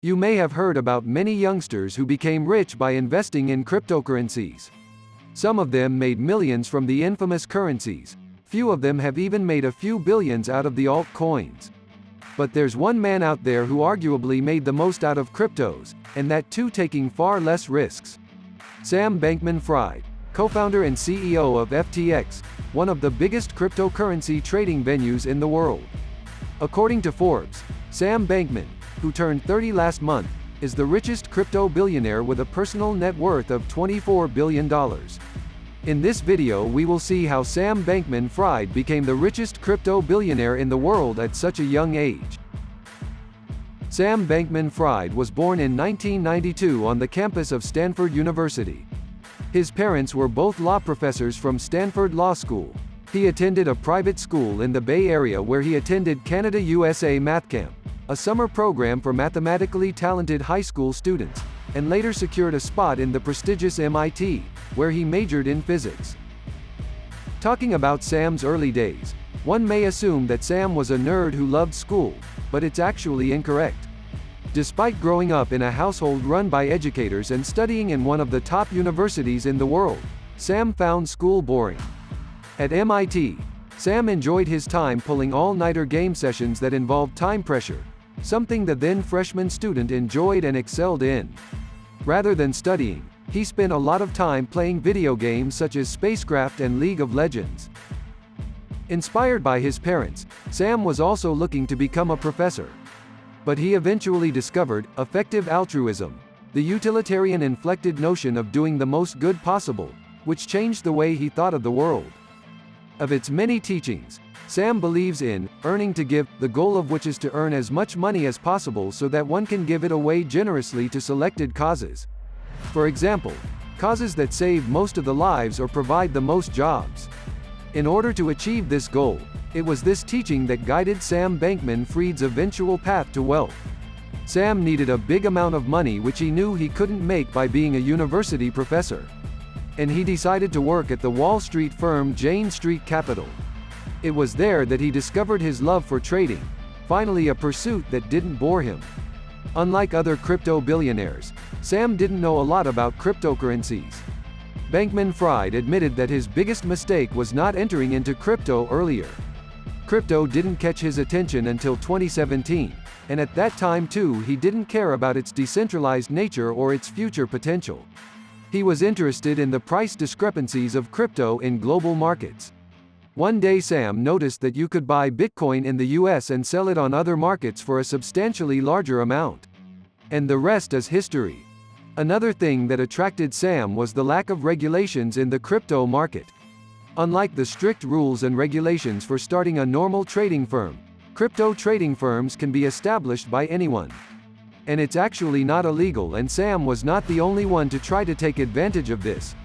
You may have heard about many youngsters who became rich by investing in cryptocurrencies. Some of them made millions from the infamous currencies. Few of them have even made a few billions out of the altcoins. But there's one man out there who arguably made the most out of cryptos, and that too taking far less risks. Sam Bankman-Fried, co-founder and CEO of FTX, one of the biggest cryptocurrency trading venues in the world. According to Forbes, Sam Bankman, who turned 30 last month, is the richest crypto billionaire with a personal net worth of $24 billion. In this video we will see how Sam Bankman-Fried became the richest crypto billionaire in the world at such a young age. Sam Bankman-Fried was born in 1992 on the campus of Stanford University. His parents were both law professors from Stanford Law School. He attended a private school in the Bay Area where he attended Canada USA Math Camp, a summer program for mathematically talented high school students, and later secured a spot in the prestigious MIT, where he majored in physics. Talking about Sam's early days, one may assume that Sam was a nerd who loved school, but it's actually incorrect. Despite growing up in a household run by educators and studying in one of the top universities in the world, Sam found school boring. At MIT, Sam enjoyed his time pulling all-nighter game sessions that involved time pressure, something the then freshman student enjoyed and excelled in. Rather than studying, he spent a lot of time playing video games such as Spacecraft and League of Legends. Inspired by his parents, Sam was also looking to become a professor. But he eventually discovered effective altruism, the utilitarian-inflected notion of doing the most good possible, which changed the way he thought of the world. Of its many teachings, Sam believes in earning to give, the goal of which is to earn as much money as possible so that one can give it away generously to selected causes. For example, causes that save most of the lives or provide the most jobs. In order to achieve this goal, it was this teaching that guided Sam Bankman-Fried's eventual path to wealth. Sam needed a big amount of money which he knew he couldn't make by being a university professor. And he decided to work at the Wall Street firm Jane Street Capital. It was there that he discovered his love for trading, finally a pursuit that didn't bore him. Unlike other crypto billionaires, Sam didn't know a lot about cryptocurrencies. Bankman-Fried admitted that his biggest mistake was not entering into crypto earlier. Crypto didn't catch his attention until 2017, and at that time too he didn't care about its decentralized nature or its future potential. He was interested in the price discrepancies of crypto in global markets. One day Sam noticed that you could buy Bitcoin in the US and sell it on other markets for a substantially larger amount. And the rest is history. Another thing that attracted Sam was the lack of regulations in the crypto market. Unlike the strict rules and regulations for starting a normal trading firm, crypto trading firms can be established by anyone. And it's actually not illegal, and Sam was not the only one to try to take advantage of this.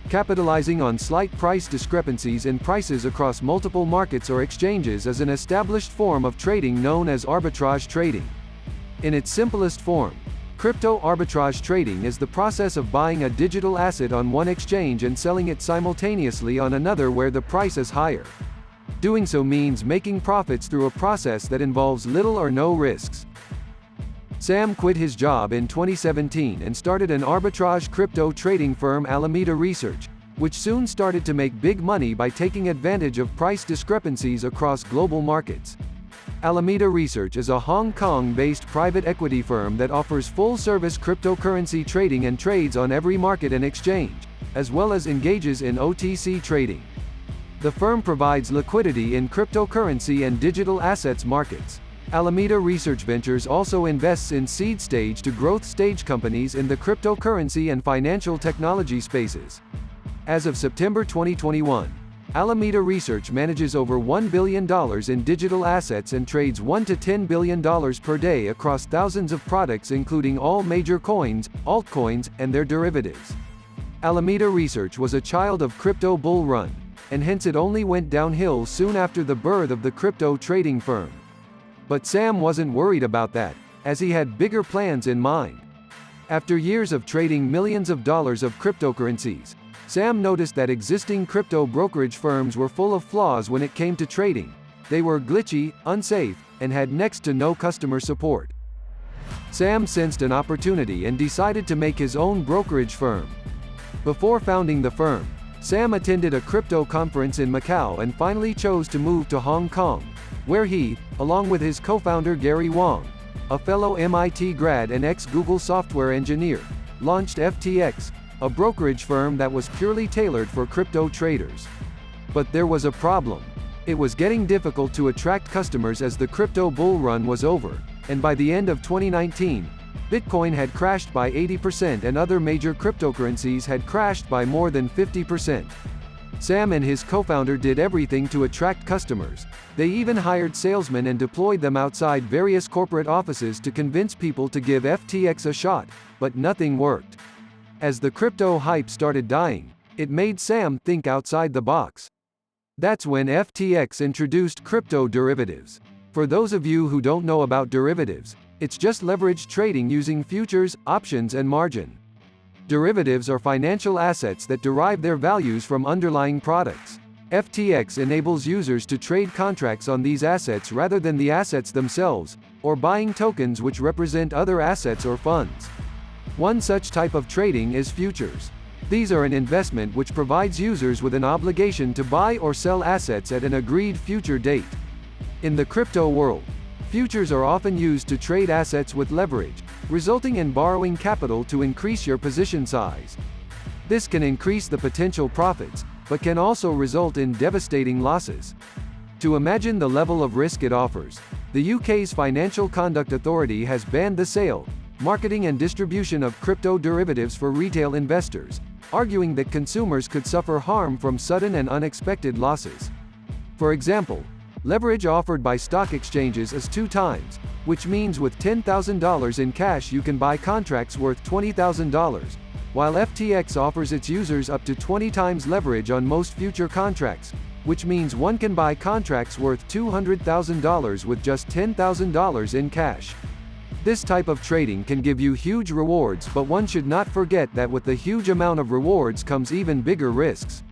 Capitalizing on slight price discrepancies in prices across multiple markets or exchanges is an established form of trading known as arbitrage trading. In its simplest form, crypto arbitrage trading is the process of buying a digital asset on one exchange and selling it simultaneously on another where the price is higher. Doing so means making profits through a process that involves little or no risks. Sam quit his job in 2017 and started an arbitrage crypto trading firm, Alameda Research, which soon started to make big money by taking advantage of price discrepancies across global markets. Alameda Research is a Hong Kong-based private equity firm that offers full-service cryptocurrency trading and trades on every market and exchange, as well as engages in OTC trading. The firm provides liquidity in cryptocurrency and digital assets markets. Alameda Research Ventures also invests in seed stage to growth stage companies in the cryptocurrency and financial technology spaces. As of September 2021, Alameda Research manages over $1 billion in digital assets and trades $1 to $10 billion per day across thousands of products including all major coins, altcoins, and their derivatives. Alameda Research was a child of crypto bull run, and hence it only went downhill soon after the birth of the crypto trading firm. But Sam wasn't worried about that, as he had bigger plans in mind. After years of trading millions of dollars of cryptocurrencies, Sam noticed that existing crypto brokerage firms were full of flaws when it came to trading. They were glitchy, unsafe, and had next to no customer support. Sam sensed an opportunity and decided to make his own brokerage firm. Before founding the firm, Sam attended a crypto conference in Macau and finally chose to move to Hong Kong, where he, along with his co-founder Gary Wang, a fellow MIT grad and ex-Google software engineer, launched FTX, a brokerage firm that was purely tailored for crypto traders. But there was a problem. It was getting difficult to attract customers as the crypto bull run was over, and by the end of 2019, Bitcoin had crashed by 80% and other major cryptocurrencies had crashed by more than 50%. Sam and his co-founder did everything to attract customers. They even hired salesmen and deployed them outside various corporate offices to convince people to give FTX a shot, but nothing worked. As the crypto hype started dying, it made Sam think outside the box. That's when FTX introduced crypto derivatives. For those of you who don't know about derivatives, it's just leverage trading using futures, options and margin. Derivatives are financial assets that derive their values from underlying products. FTX enables users to trade contracts on these assets rather than the assets themselves, or buying tokens which represent other assets or funds. One such type of trading is futures. These are an investment which provides users with an obligation to buy or sell assets at an agreed future date. In the crypto world, futures are often used to trade assets with leverage, resulting in borrowing capital to increase your position size. This can increase the potential profits, but can also result in devastating losses. To imagine the level of risk it offers, the UK's Financial Conduct Authority has banned the sale, marketing and distribution of crypto derivatives for retail investors, arguing that consumers could suffer harm from sudden and unexpected losses. For example, leverage offered by stock exchanges is 2 times, which means with $10,000 in cash you can buy contracts worth $20,000, while FTX offers its users up to 20 times leverage on most future contracts, which means one can buy contracts worth $200,000 with just $10,000 in cash. This type of trading can give you huge rewards, but one should not forget that with the huge amount of rewards comes even bigger risks.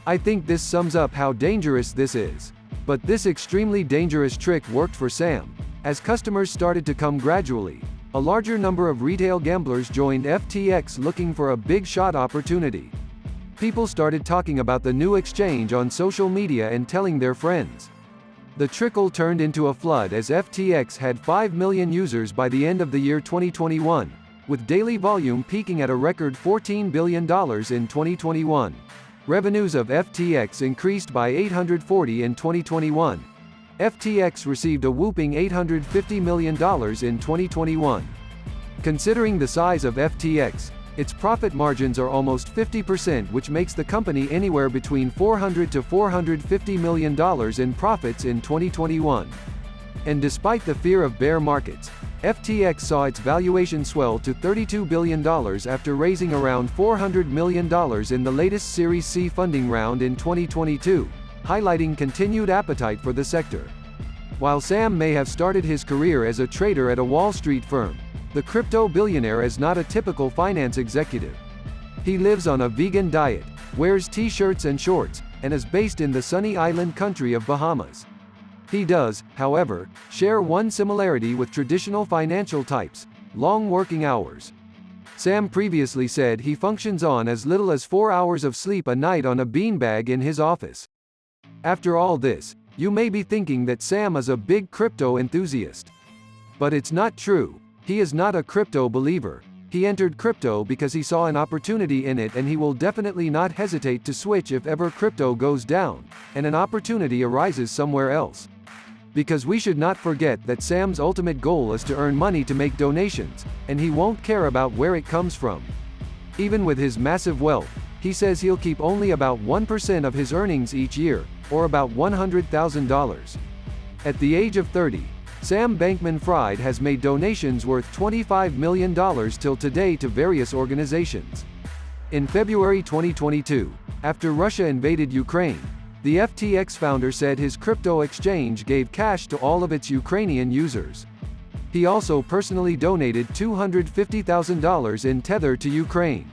I think this sums up how dangerous this is. But this extremely dangerous trick worked for Sam. As customers started to come gradually, a larger number of retail gamblers joined FTX looking for a big shot opportunity. People started talking about the new exchange on social media and telling their friends. The trickle turned into a flood as FTX had 5 million users by the end of the year 2021, with daily volume peaking at a record $14 billion in 2021. Revenues of FTX increased by $840 in 2021. FTX received a whopping $850 million in 2021. Considering the size of FTX, its profit margins are almost 50%, which makes the company anywhere between $400 to $450 million in profits in 2021. And despite the fear of bear markets, FTX saw its valuation swell to $32 billion after raising around $400 million in the latest Series C funding round in 2022, highlighting continued appetite for the sector. While Sam may have started his career as a trader at a Wall Street firm, the crypto billionaire is not a typical finance executive. He lives on a vegan diet, wears t-shirts and shorts, and is based in the sunny island country of Bahamas. He does, however, share one similarity with traditional financial types: long working hours. Sam previously said he functions on as little as 4 hours of sleep a night on a beanbag in his office. After all this, you may be thinking that Sam is a big crypto enthusiast. But it's not true. He is not a crypto believer. He entered crypto because he saw an opportunity in it, and he will definitely not hesitate to switch if ever crypto goes down, and an opportunity arises somewhere else. Because we should not forget that Sam's ultimate goal is to earn money to make donations, and he won't care about where it comes from. Even with his massive wealth, he says he'll keep only about 1% of his earnings each year, or about $100,000. At the age of 30, Sam Bankman-Fried has made donations worth $25 million till today to various organizations. In February 2022, after Russia invaded Ukraine, the FTX founder said his crypto exchange gave cash to all of its Ukrainian users. He also personally donated $250,000 in Tether to Ukraine.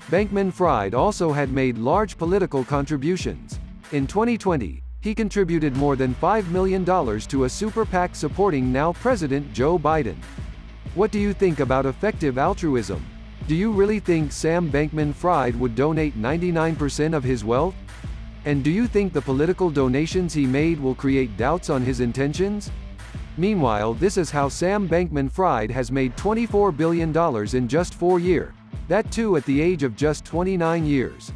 Bankman-Fried also had made large political contributions. In 2020, he contributed more than $5 million to a super PAC supporting now President Joe Biden. What do you think about effective altruism? Do you really think Sam Bankman-Fried would donate 99% of his wealth? And do you think the political donations he made will create doubts on his intentions? Meanwhile, this is how Sam Bankman-Fried has made $24 billion in just 4 years. That too at the age of just 29 years.